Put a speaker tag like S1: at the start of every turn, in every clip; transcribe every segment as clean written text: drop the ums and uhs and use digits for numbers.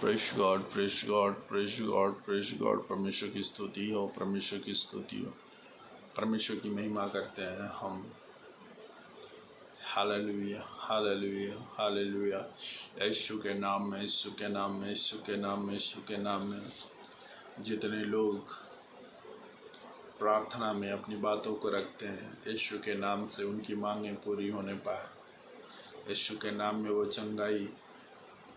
S1: Press God, press God, press God, press God. परमेश्वर की स्तुति हो, परमेश्वर की स्तुति हो, परमेश्वर की महिमा करते हैं हम। Hallelujah, hallelujah, hallelujah. यीशु के नाम में, यीशु के नाम में, यीशु के नाम में, यीशु के नाम में जितने लोग प्रार्थना में अपनी बातों को रखते हैं, यीशु के नाम से उनकी मांगें पूरी होने पाए, यीशु के नाम में वो चंगाई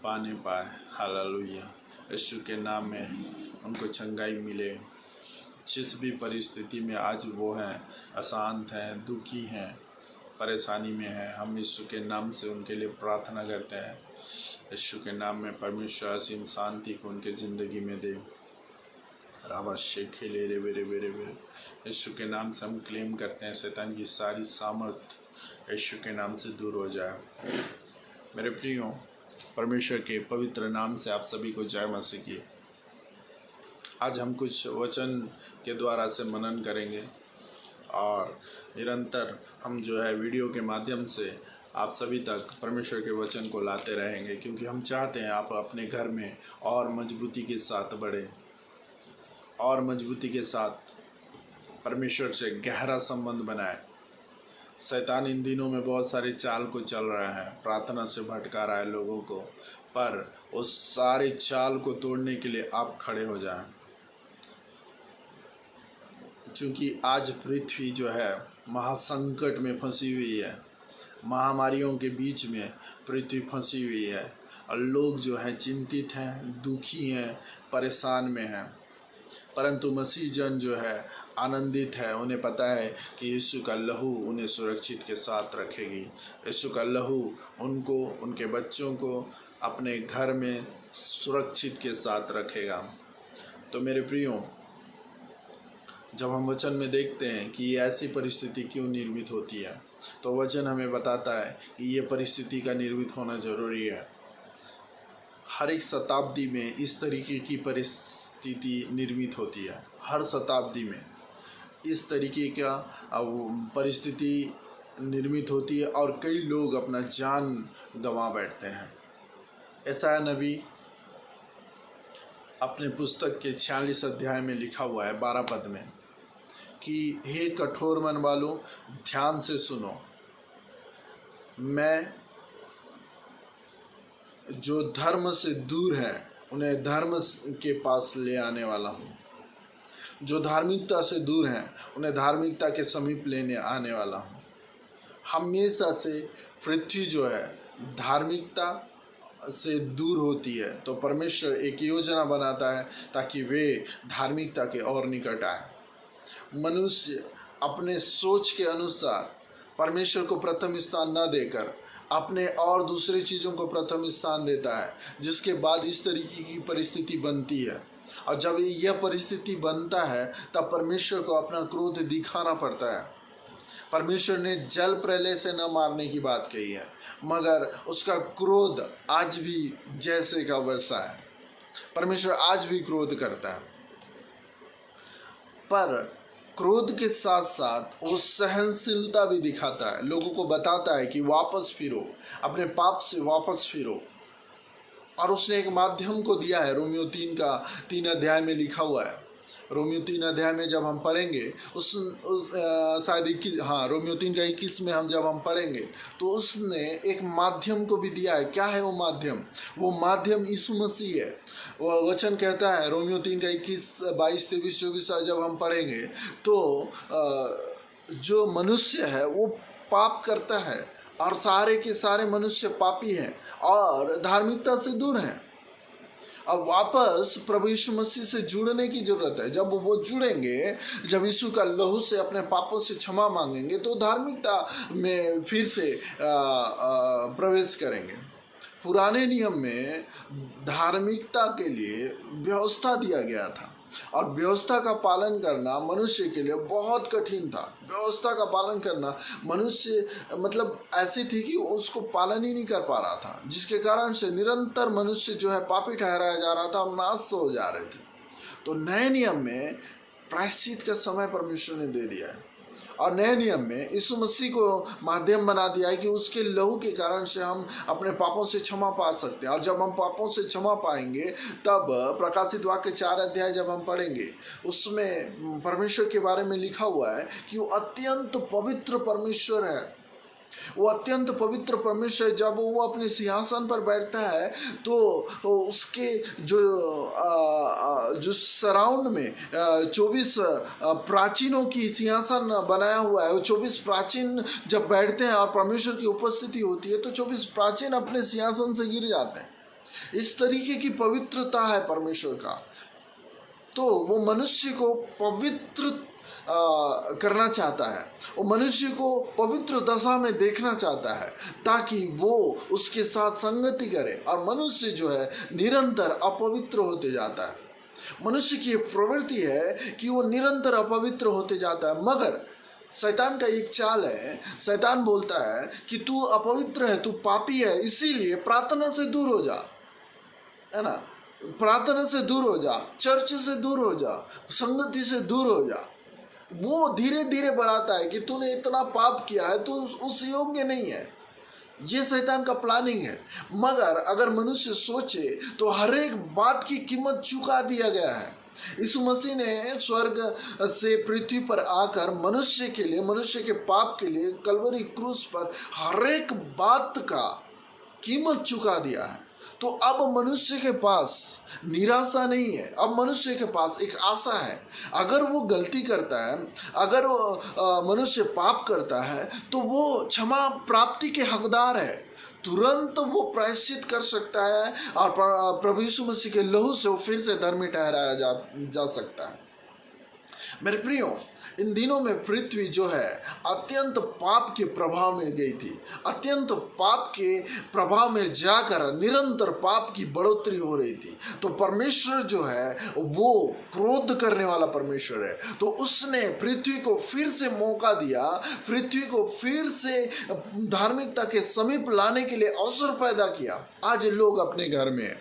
S1: पाने पाए। हालेलुया। यीशु के नाम में उनको चंगाई मिले। जिस भी परिस्थिति में आज वो हैं, अशांत हैं, दुखी हैं, परेशानी में हैं, हम यीशु के नाम से उनके लिए प्रार्थना करते हैं। यीशु के नाम में परमेश्वर असीम शांति को उनके ज़िंदगी में दे। राबाशे खेले रे बेरे बेरे बेरे। यीशु के नाम से हम क्लेम करते हैं, शैतान की सारी सामर्थ यीशु के नाम से दूर हो जाए। मेरे प्रियो, परमेश्वर के पवित्र नाम से आप सभी को जय मसीह की। आज हम कुछ वचन के द्वारा से मनन करेंगे और निरंतर हम जो है वीडियो के माध्यम से आप सभी तक परमेश्वर के वचन को लाते रहेंगे, क्योंकि हम चाहते हैं आप अपने घर में और मजबूती के साथ बढ़े और मजबूती के साथ परमेश्वर से गहरा संबंध बनाए। शैतान इन दिनों में बहुत सारे चाल को चल रहा है, प्रार्थना से भटका रहा है लोगों को, पर उस सारे चाल को तोड़ने के लिए आप खड़े हो जाएं। क्योंकि आज पृथ्वी जो है महासंकट में फंसी हुई है, महामारियों के बीच में पृथ्वी फंसी हुई है और लोग जो हैं चिंतित हैं, दुखी हैं, परेशान में हैं। परंतु मसीह जन जो है आनंदित है, उन्हें पता है कि यीशु का लहू उन्हें सुरक्षित के साथ रखेगी। यीशु का लहू उनको, उनके बच्चों को अपने घर में सुरक्षित के साथ रखेगा। तो मेरे प्रियो, जब हम वचन में देखते हैं कि ये ऐसी परिस्थिति क्यों निर्मित होती है, तो वचन हमें बताता है कि ये परिस्थिति का निर्मित होना जरूरी है। हर एक शताब्दी में इस तरीके की परिस्थिति निर्मित होती है। हर शताब्दी में इस तरीके का परिस्थिति निर्मित होती है और कई लोग अपना जान गंवा बैठते हैं। ऐसा नबी अपने पुस्तक के 46 अध्याय में लिखा हुआ है 12 पद में कि हे कठोर मन वालों, ध्यान से सुनो, मैं जो धर्म से दूर है उन्हें धर्म के पास ले आने वाला हूँ। जो धार्मिकता से दूर हैं उन्हें धार्मिकता के समीप लेने आने वाला हूँ। हमेशा से पृथ्वी जो है धार्मिकता से दूर होती है, तो परमेश्वर एक योजना बनाता है ताकि वे धार्मिकता के और निकट आए। मनुष्य अपने सोच के अनुसार परमेश्वर को प्रथम स्थान न देकर अपने और दूसरी चीज़ों को प्रथम स्थान देता है, जिसके बाद इस तरीके की परिस्थिति बनती है। और जब यह परिस्थिति बनता है तब परमेश्वर को अपना क्रोध दिखाना पड़ता है। परमेश्वर ने जल प्रलय से न मारने की बात कही है, मगर उसका क्रोध आज भी जैसे का वैसा है। परमेश्वर आज भी क्रोध करता है, पर क्रोध के साथ साथ वो सहनशीलता भी दिखाता है, लोगों को बताता है कि वापस फिरो, अपने पाप से वापस फिरो। और उसने एक माध्यम को दिया है। रोमियो 3 अध्याय में लिखा हुआ है। रोमियो 3 अध्याय में जब हम पढ़ेंगे शायद 21, रोमियो 3:21 में जब हम पढ़ेंगे तो उसने एक माध्यम को भी दिया है। क्या है वो माध्यम? वो माध्यम यीशु मसीह है। वह वचन कहता है, रोमियो 3:21, 22, 23, 24 जब हम पढ़ेंगे तो जो मनुष्य है वो पाप करता है और सारे के सारे मनुष्य पापी हैं और धार्मिकता से दूर हैं। अब वापस प्रभु यीशु मसीह से जुड़ने की जरूरत है। जब वो जुड़ेंगे, जब यीशु का लहू से अपने पापों से क्षमा मांगेंगे, तो धार्मिकता में फिर से प्रवेश करेंगे। पुराने नियम में धार्मिकता के लिए व्यवस्था दिया गया था और व्यवस्था का पालन करना मनुष्य के लिए बहुत कठिन था। व्यवस्था का पालन करना मनुष्य मतलब ऐसी थी कि उसको पालन ही नहीं कर पा रहा था, जिसके कारण से निरंतर मनुष्य जो है पापी ठहराया जा रहा था और नाश हो जा रहे थे। तो नए नियम में प्रायश्चित का समय परमेश्वर ने दे दिया है और नए नियम में यीशु मसीह को माध्यम बना दिया है कि उसके लहू के कारण से हम अपने पापों से क्षमा पा सकते हैं। और जब हम पापों से क्षमा पाएंगे तब प्रकाशित वाक्य 4 अध्याय जब हम पढ़ेंगे उसमें परमेश्वर के बारे में लिखा हुआ है कि वो अत्यंत पवित्र परमेश्वर है। वो अत्यंत पवित्र परमेश्वर, जब वो अपने सिंहासन पर बैठता है तो उसके जो सराउंड में 24 प्राचीनों की सिंहासन बनाया हुआ है। वो 24 प्राचीन जब बैठते हैं और परमेश्वर की उपस्थिति होती है तो 24 प्राचीन अपने सिंहासन से गिर जाते हैं। इस तरीके की पवित्रता है परमेश्वर का। तो वो मनुष्य को पवित्र करना चाहता है, वो मनुष्य को पवित्र दशा में देखना चाहता है ताकि वो उसके साथ संगति करे। और मनुष्य जो है निरंतर अपवित्र होते जाता है। मनुष्य की प्रवृत्ति है कि वो निरंतर अपवित्र होते जाता है। मगर शैतान का एक चाल है, शैतान बोलता है कि तू अपवित्र है, तू पापी है, इसीलिए प्रार्थना से दूर हो जा, है ना, प्रार्थना से दूर हो जा, चर्च से दूर हो जा, संगति से दूर हो जा। वो धीरे धीरे बढ़ाता है कि तूने इतना पाप किया है, तू उस योग्य नहीं है। ये शैतान का प्लानिंग है। मगर अगर मनुष्य सोचे तो हर एक बात की कीमत चुका दिया गया है। यीशु मसीह ने स्वर्ग से पृथ्वी पर आकर मनुष्य के लिए, मनुष्य के पाप के लिए कलवरी क्रूस पर हर एक बात का कीमत चुका दिया है। तो अब मनुष्य के पास निराशा नहीं है, अब मनुष्य के पास एक आशा है। अगर वो गलती करता है, अगर वो मनुष्य पाप करता है तो वो क्षमा प्राप्ति के हकदार है। तुरंत वो प्रायश्चित कर सकता है और प्रभु यीशु मसीह के लहू से वो फिर से धर्मी ठहराया जा सकता है। मेरे प्रियो, इन दिनों में पृथ्वी जो है अत्यंत पाप के प्रभाव में गई थी। अत्यंत पाप के प्रभाव में जाकर निरंतर पाप की बढ़ोतरी हो रही थी। तो परमेश्वर जो है वो क्रोध करने वाला परमेश्वर है। तो उसने पृथ्वी को फिर से मौका दिया, पृथ्वी को फिर से धार्मिकता के समीप लाने के लिए अवसर पैदा किया। आज लोग अपने घर में,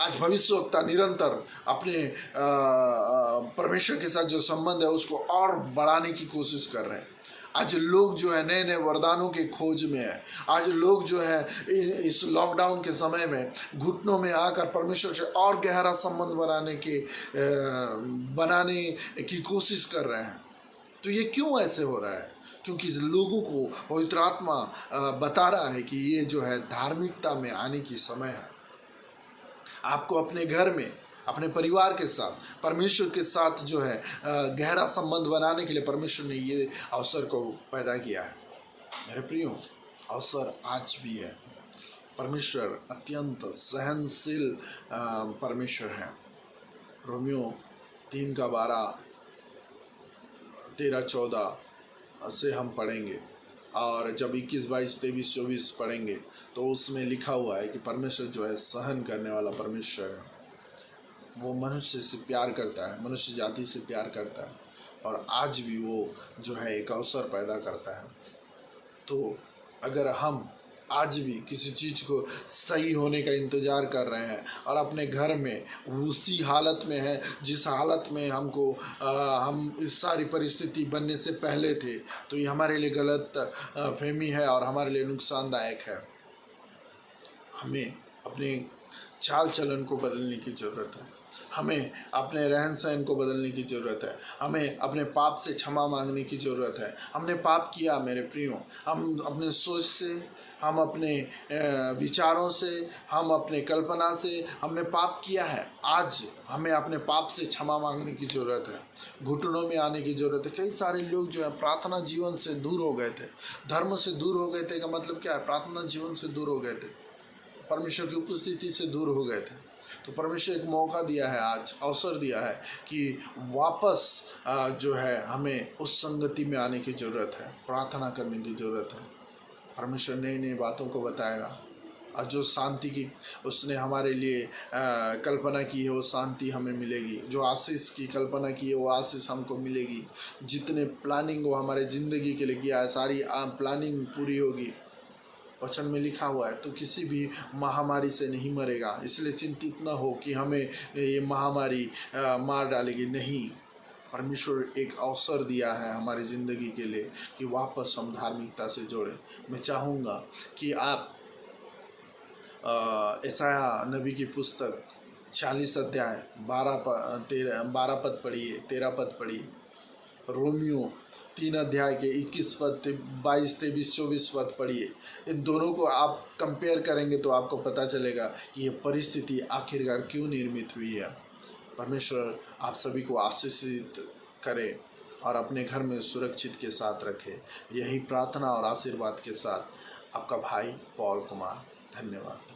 S1: आज भविष्यवक्ता निरंतर अपने परमेश्वर के साथ जो संबंध है उसको और बढ़ाने की कोशिश कर रहे हैं। आज लोग जो है नए नए वरदानों के खोज में है। आज लोग जो है इस लॉकडाउन के समय में घुटनों में आकर परमेश्वर से और गहरा संबंध बनाने की कोशिश कर रहे हैं। तो ये क्यों ऐसे हो रहा है? क्योंकि लोगों को पवित्र आत्मा बता रहा है कि ये जो है धार्मिकता में आने की समय है। आपको अपने घर में, अपने परिवार के साथ, परमेश्वर के साथ जो है गहरा संबंध बनाने के लिए परमेश्वर ने ये अवसर को पैदा किया है। मेरे प्रियो, अवसर आज भी है। परमेश्वर अत्यंत सहनशील परमेश्वर है। रोमियो 3:12, 13-14 से हम पढ़ेंगे। और जब 21, 22, 23, 24 पढ़ेंगे तो उसमें लिखा हुआ है कि परमेश्वर जो है सहन करने वाला परमेश्वर है। वो मनुष्य से प्यार करता है, मनुष्य जाति से प्यार करता है और आज भी वो जो है एक अवसर पैदा करता है। तो अगर हम आज भी किसी चीज़ को सही होने का इंतज़ार कर रहे हैं और अपने घर में उसी हालत में है जिस हालत में हम इस सारी परिस्थिति बनने से पहले थे, तो ये हमारे लिए गलत फहमी है और हमारे लिए नुकसानदायक है। हमें अपने चाल चलन को बदलने की ज़रूरत है। हमें अपने रहन सहन को बदलने की ज़रूरत है। हमें अपने पाप से क्षमा मांगने की ज़रूरत है। हमने पाप किया मेरे प्रियो, हम अपने सोच से, हम अपने विचारों से, हम अपने कल्पना से हमने पाप किया है। आज हमें अपने पाप से क्षमा मांगने की ज़रूरत है, घुटनों में आने की ज़रूरत है। कई सारे लोग जो है प्रार्थना जीवन से दूर हो गए थे, धर्म से दूर हो गए थे। का मतलब क्या है? प्रार्थना जीवन से दूर हो गए थे, परमेश्वर की उपस्थिति से दूर हो गए थे। तो परमेश्वर एक मौका दिया है, आज अवसर दिया है कि वापस जो है हमें उस संगति में आने की ज़रूरत है, प्रार्थना करने की ज़रूरत है। परमेश्वर नई नई बातों को बताएगा और जो शांति की उसने हमारे लिए कल्पना की है वो शांति हमें मिलेगी। जो आशीष की कल्पना की है वो आशीष हमको मिलेगी। जितने प्लानिंग वो हमारे ज़िंदगी के लिए किया है सारी प्लानिंग पूरी होगी। वचन में लिखा हुआ है तो किसी भी महामारी से नहीं मरेगा, इसलिए चिंतित न हो कि हमें ये महामारी मार डालेगी। नहीं, परमेश्वर एक अवसर दिया है हमारी ज़िंदगी के लिए कि वापस हम धार्मिकता से जोड़ें। मैं चाहूँगा कि आप यशायाह नबी की पुस्तक 40 अध्याय 12 पद पढ़िए, 13 पद पढ़िए। रोमियो 3 अध्याय के 21 पद 22, 23, 24 पद पढ़िए। इन दोनों को आप कंपेयर करेंगे तो आपको पता चलेगा कि ये परिस्थिति आखिरकार क्यों निर्मित हुई है। परमेश्वर आप सभी को आशीषित करे और अपने घर में सुरक्षित के साथ रखे। यही प्रार्थना और आशीर्वाद के साथ आपका भाई पॉल कुमार। धन्यवाद।